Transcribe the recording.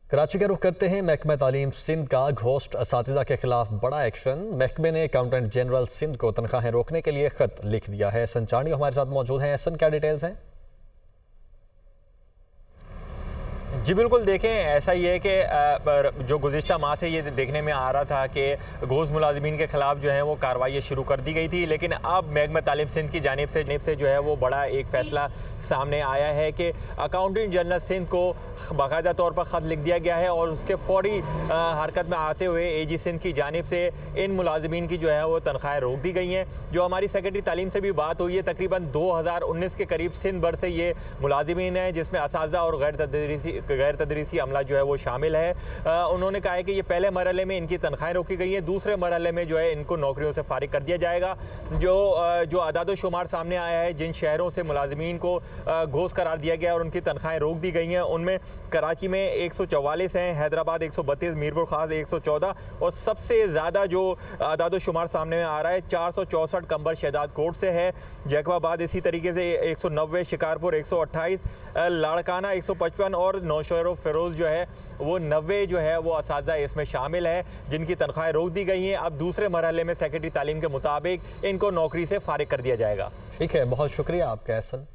कराची का रुख करते हैं। महकमा तालीम सिंध का घोस्ट असातिज़ा के खिलाफ बड़ा एक्शन। महकमे ने अकाउंटेंट जनरल सिंध को तनख्वाहें रोकने के लिए खत लिख दिया है। एहसन चांडी हमारे साथ मौजूद हैं। एहसन, क्या डिटेल्स हैं? जी बिल्कुल, देखें ऐसा ही है कि जो गुज़िश्ता माह से ये देखने में आ रहा था कि घोस्ट मुलाजिमीन के ख़िलाफ़ जो है वो कार्रवाई शुरू कर दी गई थी, लेकिन अब महकमा तालीम सिंध की जानिब से जो है वो बड़ा एक फ़ैसला सामने आया है कि अकाउंटेंट जनरल सिंध को बाकायदा तौर पर ख़त लिख दिया गया है और उसके फ़ौरी हरकत में आते हुए AG सिंध की जानिब से इन मुलाजिमीन की जो है वो तनख्वाहें रोक दी गई हैं। जो हमारी सेक्रेटरी तालीम से भी बात हुई है, तकरीबन 2019 के करीब सिंध भर से ये मुलाजिमीन हैं, जिसमें असातिज़ा और गैर तदरीसी अमला जो है वो शामिल है। उन्होंने कहा है कि ये पहले मरहले में इनकी तनख्वाहें रोकी गई हैं, दूसरे मरहले में जो है इनको नौकरियों से फारिग कर दिया जाएगा। जो आदाद शुमार सामने आया है, जिन शहरों से मुलाजिमीन को घोस्ट करार दिया गया और उनकी तनख्वाहें रोक दी गई हैं, उनमें कराची में 144 हैं, हैदराबाद 132, मीरपुर खास 114 और सबसे ज़्यादा जो आदाद शुमार सामने में आ रहा है 464 कंबर शहदाद कोट से है। जैकबाबाद इसी तरीके से 190, शिकारपुर 128, लाड़काना 155 और नौशहर फ़िरोज़ जो है वो 90 जो है वो असातिज़ा इसमें शामिल है, जिनकी तनख्वाहें रोक दी गई हैं। अब दूसरे मरहले में सेक्रेटरी तालीम के मुताबिक इनको नौकरी से फारिग कर दिया जाएगा। ठीक है, बहुत शुक्रिया आपका एहसन।